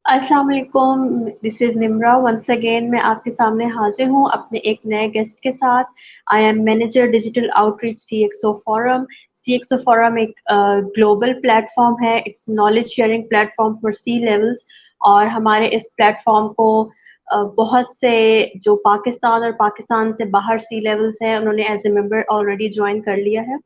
अस्सलाम वालेकुम, this is Nimra once again. मैं आपके सामने हाजिर हूँ अपने एक नए गेस्ट के साथ। I am manager digital outreach CXO forum. CXO forum एक ग्लोबल प्लेटफॉर्म है। It's knowledge sharing platform for C levels. और हमारे इस प्लेटफॉर्म को बहुत से जो पाकिस्तान और पाकिस्तान से बाहर सी लेवल्स हैं, उन्होंने as a member already join कर लिया है।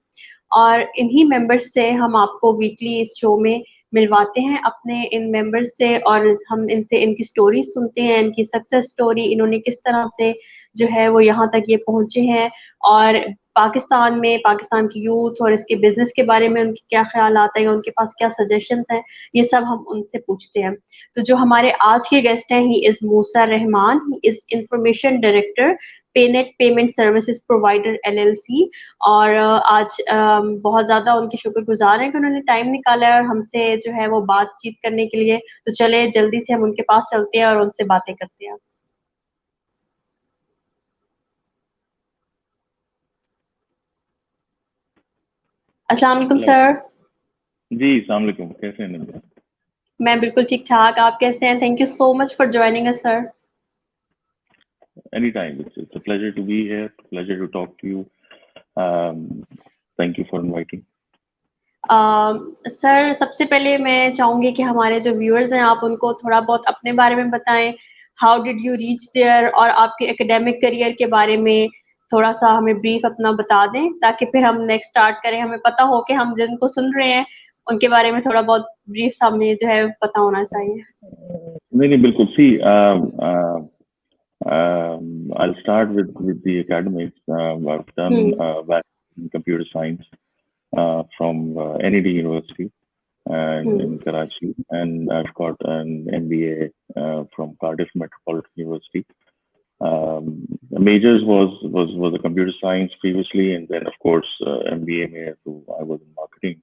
और इन्हीं मेंबर्स से हम आपको वीकली इस शो में मिलवाते हैं अपने इन मेंबर्स से, और हम इनसे इनकी स्टोरी सुनते हैं, इनकी सक्सेस स्टोरी, इन्होंने किस तरह से जो है वो यहाँ तक ये पहुंचे हैं, और पाकिस्तान में पाकिस्तान की यूथ और इसके बिजनेस के बारे में उनके क्या ख्याल आता है, उनके पास क्या सजेशंस हैं, ये सब हम उनसे पूछते हैं। तो जो हमारे आज के गेस्ट हैं, he is Musa Rahman, he is information director पेनेट payment services provider LLC. और आज बहुत ज़्यादा उनके शुक्रगुजार हैं कि उन्होंने टाइम निकाला है और हमसे जो है वो बातचीत करने के लिए। तो चले जल्दी से हम उनके पास चलते हैं और उनसे बातें करते हैं। अस्सलाम वालेकुम हेलो सर। जी, अस्सलाम वालेकुम। कैसे हैं निम्रा? मैं बिल्कुल ठीक ठाक, आप कैसे हैं? Thank you so much for joining us sir. Any time, it's a pleasure to be here, pleasure to talk to you. Thank you for inviting. Sir, सबसे पहले मैं चाहूंगी कि हमारे जो व्यूअर्स हैं, आप उनको थोड़ा बहुत अपने बारे में बताएं। How did you reach there, और आपके एकेडमिक करियर के बारे में थोड़ा सा हमें ब्रीफ अपना बता दें, ताकि फिर हम नेक्स्ट स्टार्ट करें। हमें पता हो कि हम जिनको सुन रहे हैं उनके बारे में थोड़ा बहुत ब्रीफ सा हमें जो है पता होना चाहिए। नहीं नहीं, बिल्कुल। सी, I'll start with the academics. I've done hmm. back in computer science from NED University in hmm. Karachi, and I've got an MBA from Cardiff Metropolitan University. The majors was a computer science previously, and then of course MBA में तो I was in marketing,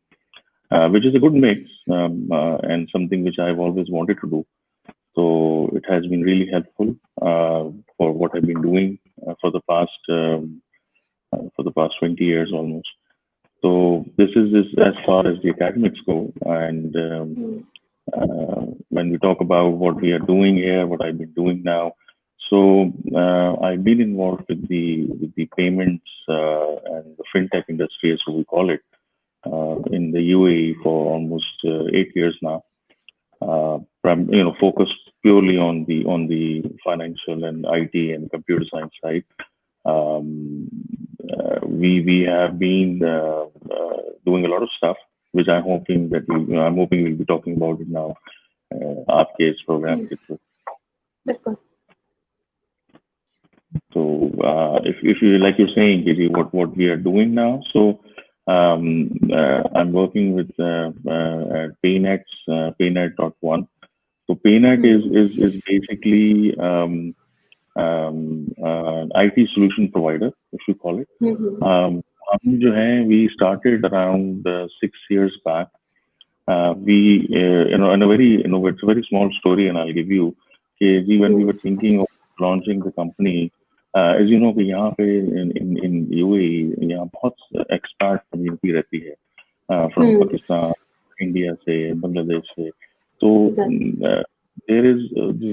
which is a good mix, and something which I've always wanted to do. So it has been really helpful for what I've been doing for the past 20 years almost. So this as far as the academics go, and hmm. when we talk about what we are doing here, what I've been doing now. So I've been involved with the payments and the fintech industry, as we call it, in the UAE for almost 8 years now. Focused purely on the financial and IT and computer science side. We have been doing a lot of stuff, which I'm hoping we'll be talking about it now. आपके इस programme के through. बिल्कुल। So if you, like you're saying, Giri, what we are doing now. So I'm working with Paynet, Paynet.1. So Paynet is basically IT solution provider, if you call it. हम जो हैं, we started around 6 years back. In a very, it's a very small story, and I'll give you. When we were thinking of launching the company, as you know, कि यहाँ पे in UAE यहाँ बहुत expat community रहती है, from Pakistan, India से, Bangladesh से. So there's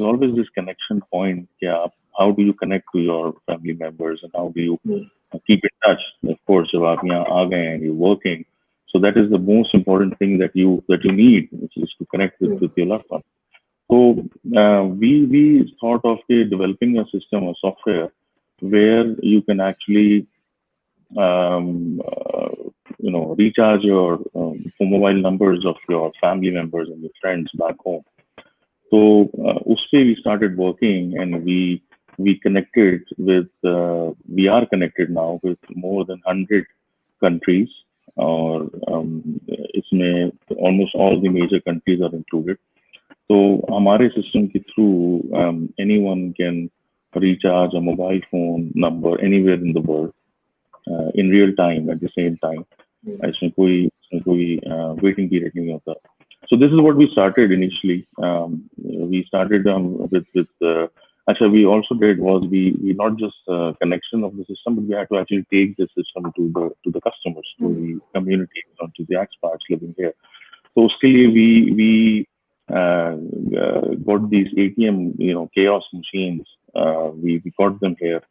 always this connection point. How do you connect to your family members, and how do you keep in touch? Of course, जब आप यहाँ आ गए and you're working, so that is the most important thing that you need, which is to connect with your loved one. So we thought of developing a system or software where you can actually recharge your mobile numbers of your family members and your friends back home. So उसपे we started working, and we connected with we are connected now with more than 100 countries, or इसमें almost all the major countries are included. So हमारे system के through anyone can recharge a mobile phone number anywhere in the world in real time at the same time. इसमें कोई waiting period नहीं होता. So this is what we started initially. We started with actually we also did was we not just connection of the system, but we had to actually take the system to the customers, to the community, to the expats living here. So उसके लिए we uh, got these ATM, chaos machines. We got them here.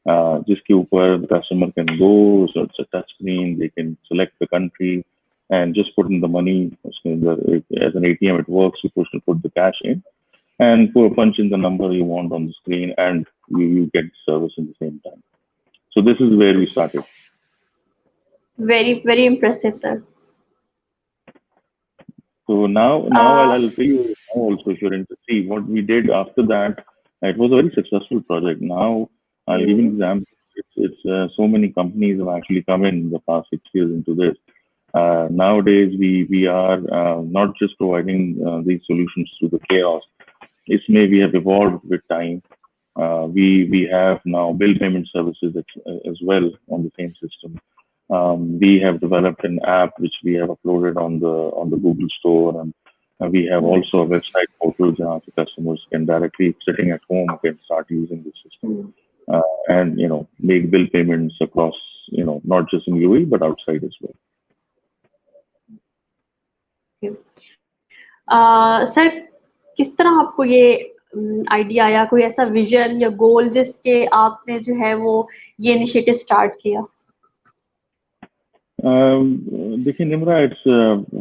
जिसके ऊपर the customer can go, so it's a touch screen, they can select the country and just put in the money. As an ATM, it works. You put the cash in and punch in the number you want on the screen, and you get service in the same time. So this is where we started. Very, very impressive, sir. So now Uh, I'll tell you now also if you're interested. See what we did after that. It was a very successful project. Now I'll give you an hmm, example. It's so many companies have actually come in the past 6 years into this. Nowadays we are not just providing these solutions to the chaos. It's maybe we have evolved with time. We have now bill payment services as well on the same system. We have developed an app which we have uploaded on the Google Store, and we have hmm, also a website portal where the customers can directly sitting at home can start using the system, hmm, and make bill payments across not just in UAE but outside as well. okay. Sir किस तरह आपको ये idea आया, कोई ऐसा vision या गोल जिसके आपने जो है वो ये इनिशिएटिव स्टार्ट किया? देखिए Nimra, it's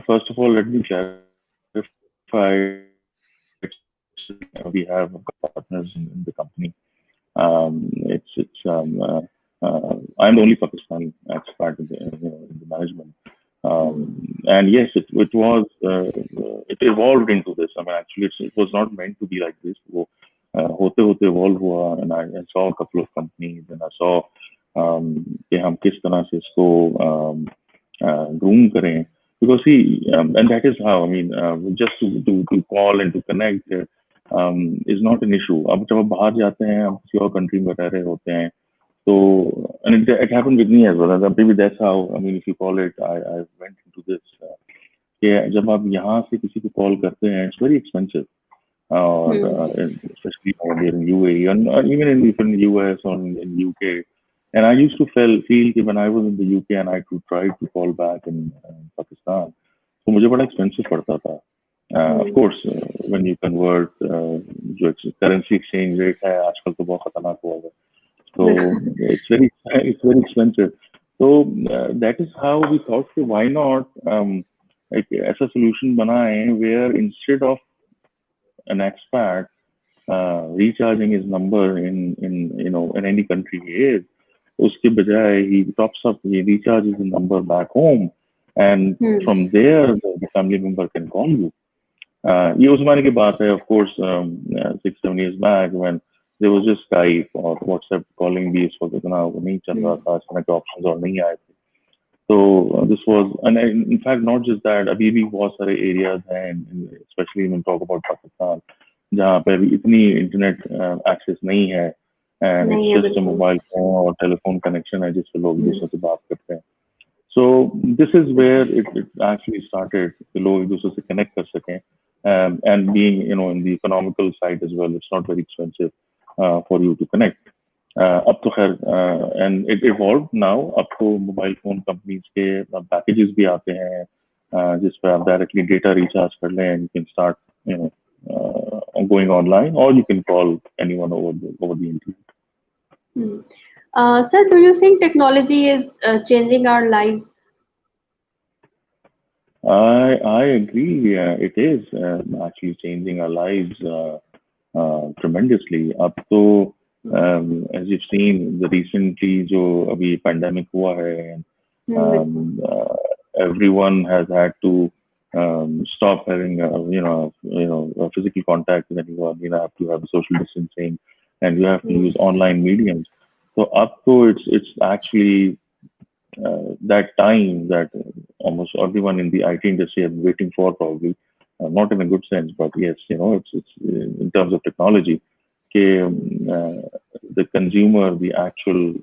first of all let me clarify. We have partners in the company. It's I'm the only Pakistani expat in the management. And yes, it was it evolved into this. I mean, actually, it was not meant to be like this. वो होते होते evolve हुआ, and I saw a couple of companies, and I saw कि हम किस तरह से इसको groom करें. Because see, and that is how I mean, just to call and to connect is not an issue. अब जब आप बाहर जाते हैं, आप किसी और country में रह रहे होते हैं, so, and it happened with me as well. And maybe that's how, I mean, if you call it, I went into this. कि जब आप यहाँ से किसी को कॉल करते हैं, it's very expensive. Or especially when you're in UAE, and even in the US or in UK. And I used to feel that when I was in the UK and I could try to call back in Pakistan, तो मुझे बड़ा expensive पड़ता था. Of course, when you convert, जो currency exchange rate है आजकल तो बहुत खतरनाक हुआ है. So it's very expensive. So that is how we thought, why not एक ऐसा solution बनाएं where instead of an expat recharging his number in any country he is, उसके बजाय he tops up, he recharges the number back home, and from there the family member can call you. ये उस जमाने की बात है, of course, 6-7 years back when there was just Skype or WhatsApp calling भी इस वक्त इतना नहीं चल रहा था, इस तरह के options और नहीं आए थे. So this was, and in fact not just that, अभी भी बहुत सारे areas हैं, especially when we talk about Pakistan, जहाँ पे अभी इतनी internet access नहीं है, and it's just a mobile phone or telephone connection है जिससे लोग दूसरे से बात करते हैं. So this is where it actually started, कि लोग एक दूसरे से connect कर सकें, and being in the economical side as well, it's not very expensive for you to connect. अब तो खैर and it evolved now, अब तो मोबाइल फोन कंपनीज के पैकेजेस भी आते हैं जिस पे आप डायरेक्टली डेटा रिचार्ज कर लें, and you can start going online, or you can call anyone over the internet. Sir, do you think technology is changing our lives? I agree. It is actually changing our lives tremendously. Up to as you've seen, the recently जो अभी pandemic हुआ है, everyone has had to stop having a physical contact with anyone. You have to have social distancing, and you have to use online mediums. So up to it's actually that time that almost everyone in the IT industry has been waiting for, probably not in a good sense, but yes, it's in terms of technology. The consumer, the actual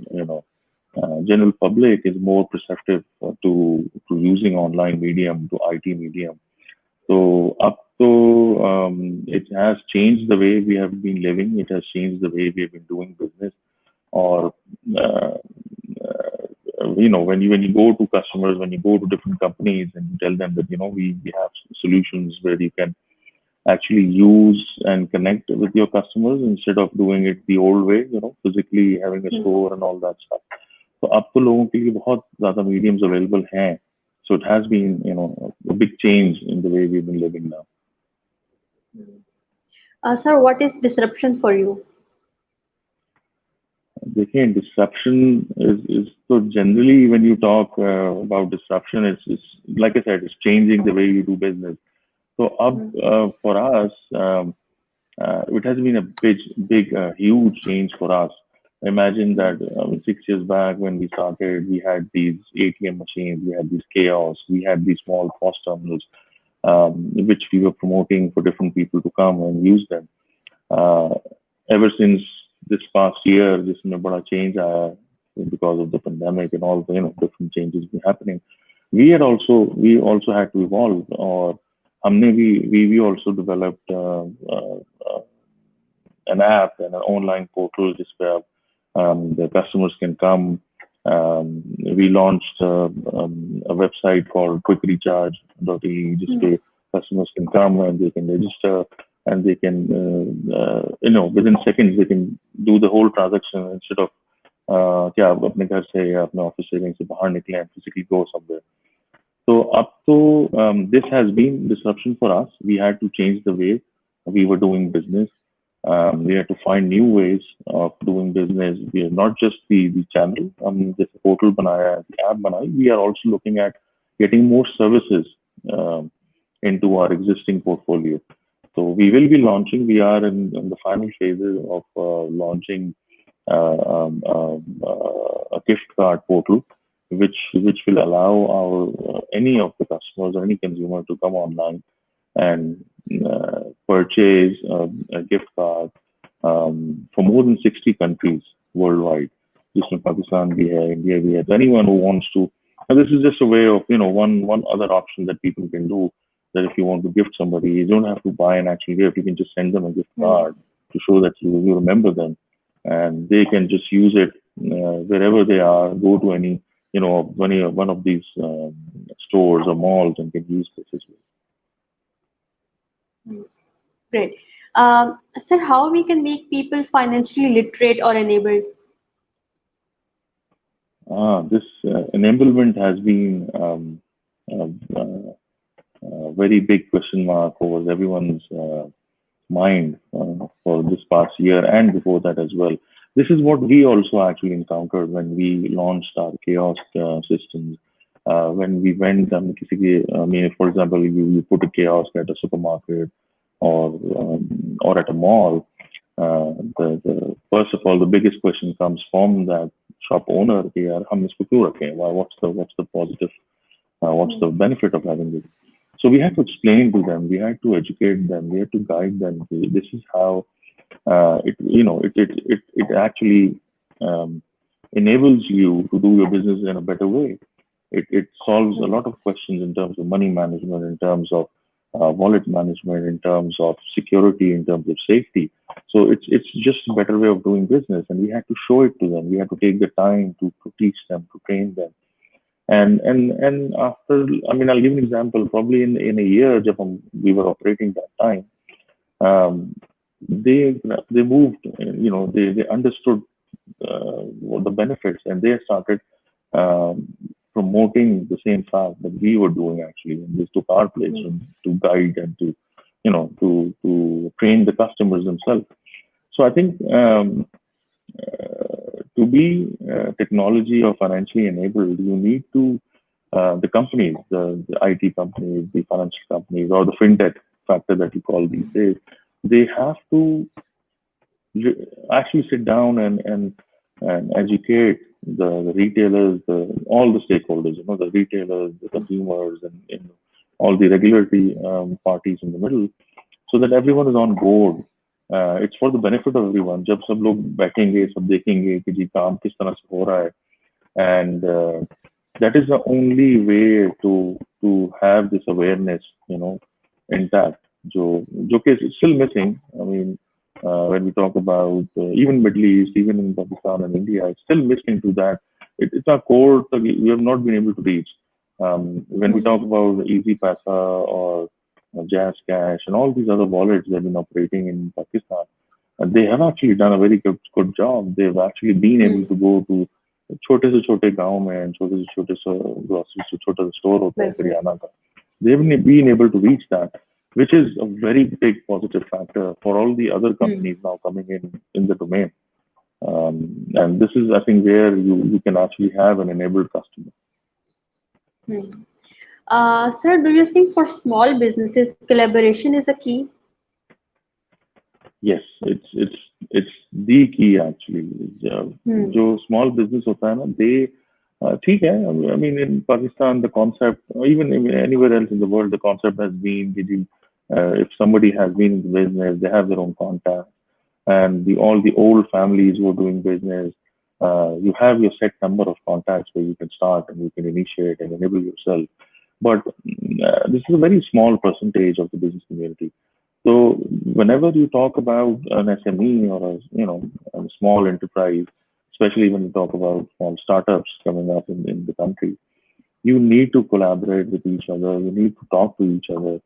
general public is more perceptive to using online medium, to IT medium. So up to it has changed the way we have been living. It has changed the way we have been doing business. Or when you go to customers, when you go to different companies and you tell them that we have solutions where you can actually use and connect with your customers instead of doing it the old way, physically having a store and all that stuff. तो अब तो लोगों के लिए बहुत ज़्यादा mediums available हैं. So it has been, a big change in the way we've been living now. Sir, what is disruption for you? देखिए, disruption is so generally when you talk about disruption, it's like I said, it's changing the way you do business. So for us, it has been a big, huge change for us. Imagine that 6 years back when we started, we had these ATM machines, we had these kiosks, we had these small POS terminals, which we were promoting for different people to come and use them. Ever since this past year, this bada change because of the pandemic and all the different changes been happening. We also had to evolve, or we also developed an app and an online portal just where the customers can come. We launched a website called quickrecharge.e, just where customers can come and they can register and they can, within seconds they can do the whole transaction instead of क्या अपने घर से या अपने office से कहीं से बाहर निकले and physically go somewhere. So up to this has been disruption for us. We had to change the way we were doing business. We had to find new ways of doing business. We are not just the channel, this portal banaya, the app banai. We are also looking at getting more services into our existing portfolio. So we will be launching. We are in the final phases of launching a gift card portal, which will allow our any of the customers or any consumer to come online and purchase a gift card for more than 60 countries worldwide. Just in Pakistan, we have India, we have anyone who wants to. And this is just a way of one other option that people can do. That if you want to gift somebody, you don't have to buy an actual gift. You can just send them a gift card to show that you remember them, and they can just use it wherever they are. Go to any one of these stores or malls and can use this as well. Great. Sir, how we can make people financially literate or enabled? This enablement has been a very big question mark over everyone's mind for this past year and before that as well. This is what we also actually encountered when we launched our kiosk systems. When we went, for example, you put a kiosk at a supermarket or at a mall. First of all, the biggest question comes from that shop owner here. What's the positive? What's the benefit of having this? So we had to explain to them. We had to educate them. We had to guide them. This is how it actually enables you to do your business in a better way. It solves a lot of questions in terms of money management, in terms of wallet management, in terms of security, in terms of safety. So it's just a better way of doing business, and we had to show it to them. We had to take the time to teach them, to train them. And after, I'll give an example. Probably in a year, we were operating that time, they moved. They understood what the benefits, and they started promoting the same fact that we were doing actually. And this took our place to guide and to train the customers themselves. So I think to be technology or financially enabled, you need to the companies, the IT companies, the financial companies, or the fintech factor that you call these days, they have to actually sit down and educate the retailers, all the stakeholders, the retailers, the consumers, and all the regulatory parties in the middle, so that everyone is on board. It's for the benefit of everyone. जब सब लोग बैठेंगे, सब देखेंगे कि जी काम किस तरह से हो रहा है, and that is the only way to have this awareness, intact. जो is still missing. When we talk about even Middle East, even in Pakistan and India, it's still missing to that. It's a core that we have not been able to reach. When we talk about Easy Pasa or Jazz Cash, and all these other wallets that have been operating in Pakistan. And they have actually done a very good job. They've actually been able hmm, to go to छोटे से छोटे गांव में and छोटे से grocery से छोटा सा store होता है बिल्कुल. करियाना का. They've been able to reach that, which is a very big positive factor for all the other hmm, companies now coming in the domain. And this is, I think, where you can actually have an enabled customer. Hmm. Sir, do you think for small businesses collaboration is a key? Yes, it's the key actually. हम्म, जो small business होता है ना, they ठीक है. I mean, in Pakistan, the concept, or even anywhere else in the world, the concept has been that if somebody has been in the business, they have their own contact, and all the old families who are doing business, you have your set number of contacts where you can start and you can initiate and enable yourself. But this is a very small percentage of the business community. So whenever you talk about an SME or a small enterprise, especially when you talk about small startups coming up in the country, you need to collaborate with each other. You need to talk to each other.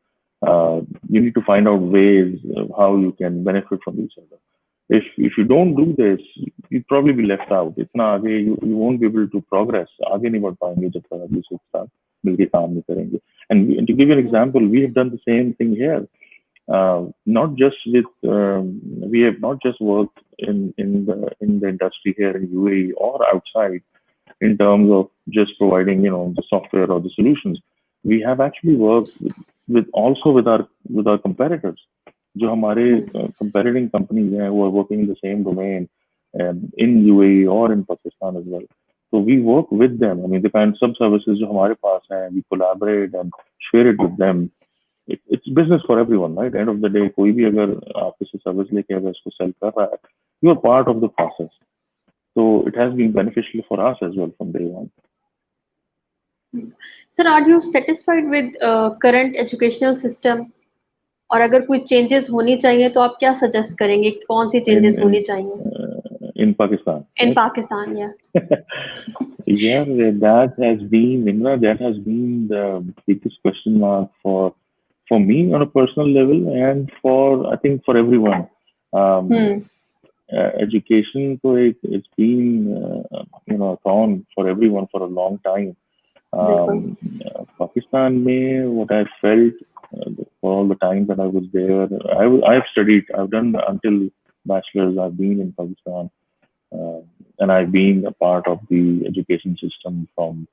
You need to find out ways of how you can benefit from each other. If you don't do this, you'd probably be left out. इतना आगे you won't be able to progress. आगे नहीं बढ़ पाएंगे जब तक आप दूसरे के साथ मिलके काम नहीं करेंगे. And to give you an example, we have done the same thing here. Not just with we have not just worked in the industry here in UAE or outside in terms of just providing the software or the solutions. We have actually worked with also with our competitors. जो हमारे हम्म, competing companies हैं who are working in the same domain in UAE or in Pakistan as well. So we work with them. I mean, the kind of sub services जो हमारे पास हैं, we collaborate and share it with them. It's business for everyone, right? End of the day, कोई भी अगर आपसे service लेके अगर इसको सेल कर रहा है, you are part of the process. So it has been beneficial for us as well from day one. Sir, are you satisfied with current educational system? और अगर कोई चेंजेस होनी चाहिए तो आप क्या सजेस्ट करेंगे कौन सी in चेंजेस होनी in चाहिए in Pakistan, in right? Pakistan या Yeah, Nimra, that has been the biggest question mark for me on a personal level and I think for everyone. Um, hmm, Education, so it's been a thorn for everyone for a long time. बिल्कुल. Pakistan, mein, what I felt for all the time that I was there, I've studied, I've done until bachelor's, I've been in Pakistan, uh, and I've been a part of the education system from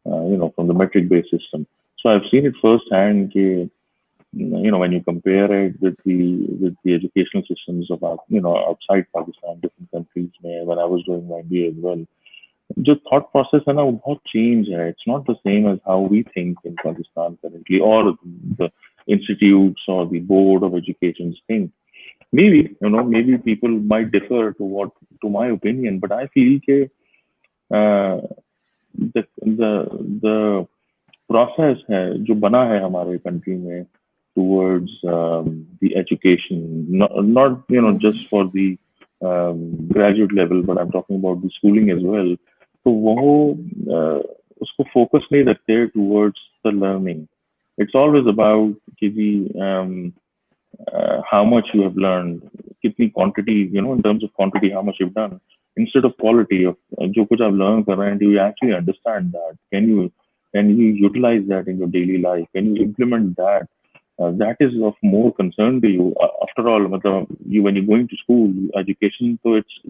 the metric-based system. So I've seen it firsthand. When you compare it with the educational systems of outside Pakistan, different countries, when I was doing my MBA as well, जो thought process है ना वो बहुत change है. It's not the same as how we think in Pakistan currently, or the institutes or the board of education think. Maybe people might differ to my opinion, but I feel that the process है जो बना है हमारे country में towards the education, not just for the graduate level, but I'm talking about the schooling as well. तो वो उसको focus नहीं रखते towards the learning. It's always about कि how much you have learned, कितनी quantity, in terms of quantity, how much you've done, instead of quality of जो कुछ आप learn कर रहे हैं, do you actually understand that? Can you utilize that in your daily life? Can you implement that? That is of more concern to you. After all, मतलब, when you're going to school, education, so it's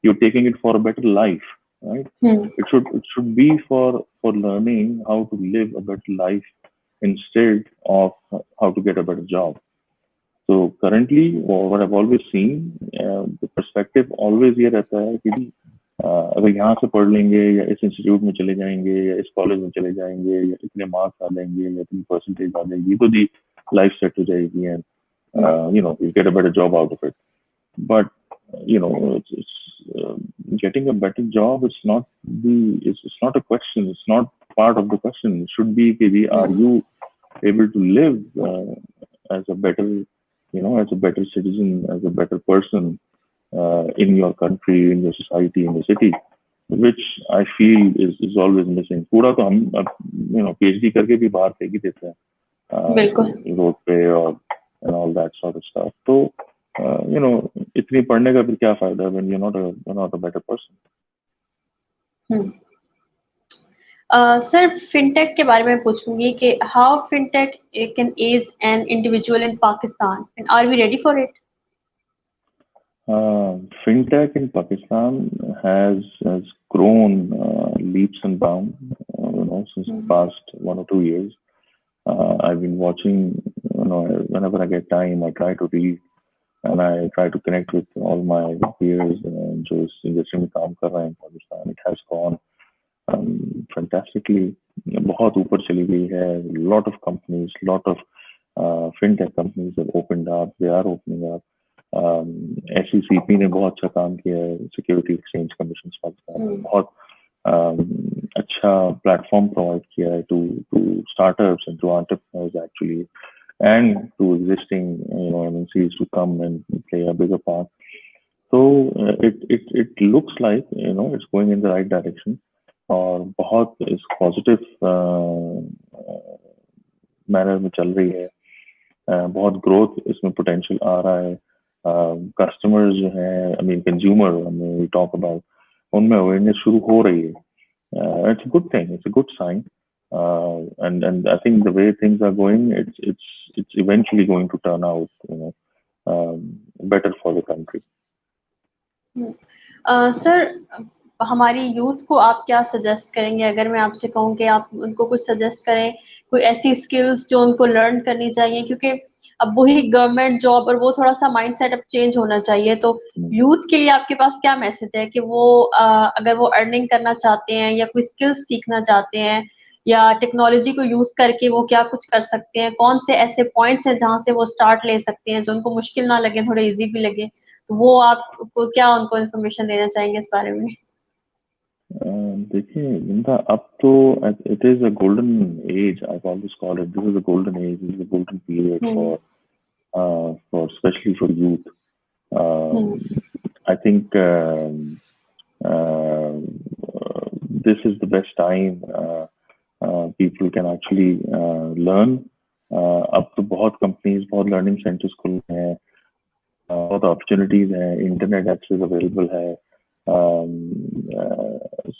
you're taking it for a better life, right? Hmm, It should be for learning how to live a better life instead of how to get a better job. So currently, what I've always seen, the perspective always ये रहता है कि अगर यहाँ से पढ़ लेंगे या इस इंस्टीट्यूट में चले जाएंगे या इस कॉलेज में चले जाएंगे या इतने मार्क्स आ जाएंगे या इतनी परसेंटेज आ जाएगी तो दी लाइफ सेट हो जाएगी and you get a better job out of it. But getting a better job is not it's not a question. It's not part of the question. It should be are hmm, you able to live as a better as a better citizen, as a better person in your country, in your society, in the city, which I feel is always missing. पूरा तो हम PhD करके भी बाहर फेंक ही देते हैं. बिल्कुल. रोड पे और and all that sort of stuff. तो इतनी पढ़ने का फिर क्या फायदा when you're not a better person. Sir fintech के बारे में पूछूंगी कि how fintech can as an individual in Pakistan and are we ready for it? Fintech in Pakistan has grown leaps and bounds, since the past 1 or 2 years. I've been watching, whenever I get time, I try to read and I try to connect with all my peers जो इस industry में काम कर रहे हैं in Pakistan. It has gone fantastically. बहुत ऊपर चली गई है. Lot of companies, lot of fintech companies have opened up. They are opening up. SECP ने बहुत अच्छा काम किया है. सिक्योरिटी एक्सचेंज कमीशन पाकिस्तान ने बहुत अच्छा प्लेटफॉर्म प्रोवाइड किया है to startups and to entrepreneurs actually, and to existing MNCs to come and play a bigger part. So it looks like it's going in the right direction और बहुत इस positive manner में चल रही है. बहुत ग्रोथ इसमें पोटेंशियल आ रहा है. कस्टमर्स जो है, आई मीन कंज्यूमर हमें टॉक अबाउट, उनमें अवेयरनेस शुरू हो रही है. It's a good thing. It's a good sign. And I think the way things are going, it's eventually going to turn out, better for the country. Sir हमारी youth को आप क्या suggest करेंगे? अगर मैं आपसे कहूँ कि आप उनको कुछ सजेस्ट करें, कोई ऐसी स्किल्स जो उनको लर्न करनी चाहिए, क्योंकि अब वही गवर्नमेंट जॉब और वो थोड़ा सा माइंडसेट अब चेंज होना चाहिए. तो यूथ के लिए आपके पास क्या मैसेज है कि वो अगर वो अर्निंग करना चाहते हैं या कोई स्किल्स सीखना चाहते हैं या टेक्नोलॉजी को यूज करके वो क्या कुछ कर सकते हैं? कौन से ऐसे पॉइंट्स हैं जहां से वो स्टार्ट ले सकते हैं जो उनको मुश्किल ना लगे, थोड़े इजी भी लगे? तो वो आपको क्या उनको इन्फॉर्मेशन देना चाहेंगे इस बारे में? देखिए निम्रा, अब तो it is a golden age. I've always called it. This is a golden age. This is a golden period for especially for youth. I think this is the best time people can actually learn. अब तो बहुत companies, बहुत learning centres खुल रहे हैं, बहुत opportunities हैं, internet access available है.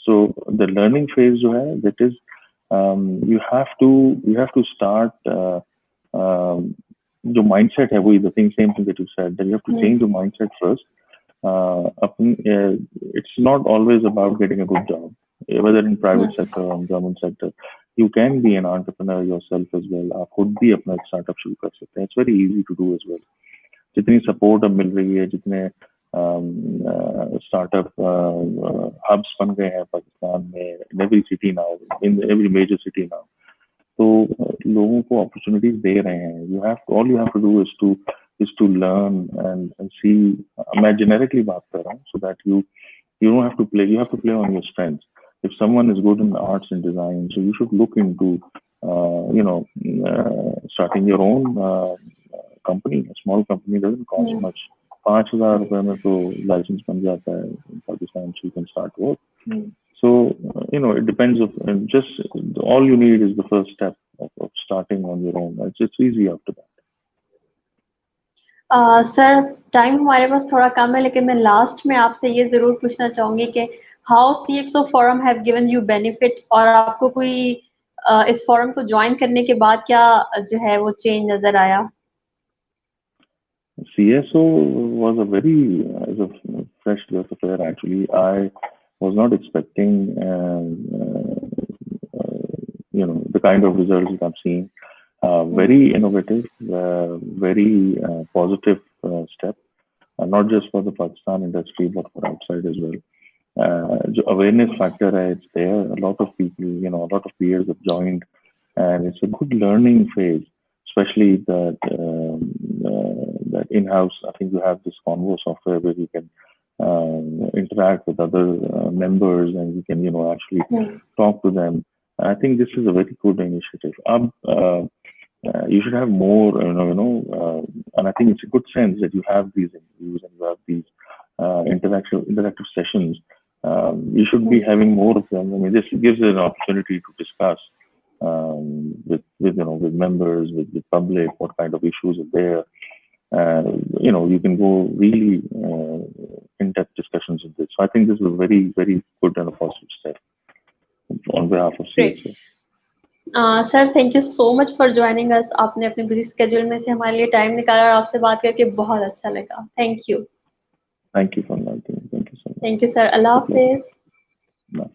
So the learning phase जो है, that is you have to start जो mindset है वही, the same thing that you said, that you have to change your mindset first. It's not always about getting a good job, whether in private sector or government sector. You can be an entrepreneur yourself as well. आप खुद भी अपना startup शुरू कर सकते हैं. It's very easy to do as well. जितनी support अब मिल रही है, जितने स्टार्टअप हब्स बन गए हैं पाकिस्तान में, in every city now, in every major city now, तो लोगों को अपॉर्चुनिटीज दे रहे हैं. All you have to do is to learn and see. मैं जेनेरिकली बात कर रहा हूँ, so that you don't have to play, you have to play on your strengths. If someone is good in arts and design, so you should look into starting your own company. A small company doesn't cost much. 5,000 रुपए में तो licence बन जाता है in Pakistan, so you can start work. So it depends of just all you need is the first step of starting on your own. It's easy after that. Sir time हमारे पास थोड़ा कम है, लेकिन मैं last में आपसे ये जरूर पूछना चाहूंगी कि how CXO forum have given you benefit, और आपको कोई इस फोरम को ज्वाइन करने के बाद क्या जो है वो चेंज नजर आया? CSO was a very as a fresh breath of air actually. I was not expecting the kind of results that I'm seeing. Very innovative, very positive step, not just for the Pakistan industry but for outside as well. The awareness factor, it's there. A lot of people, a lot of peers have joined, and it's a good learning phase. Especially that in-house, I think you have this Convo software where you can interact with other members, and you can actually talk to them. I think this is a very good initiative. You should have more, and I think it's a good sense that you have these interviews and you have these interactive sessions. You should be having more of them. I mean, this gives an opportunity to discuss with with members, with public, what kind of issues are there. You can go really in-depth discussions of this. So I think this is a very, very good and a positive step on behalf of Great. CXO. Sir thank you so much for joining अस. आपने अपने busy schedule में से हमारे लिए time निकाला और आपसे बात करके बहुत अच्छा लगा. Thank you. Thank you for that. Thank you so much. Thank you sir. Allah Hafiz. No.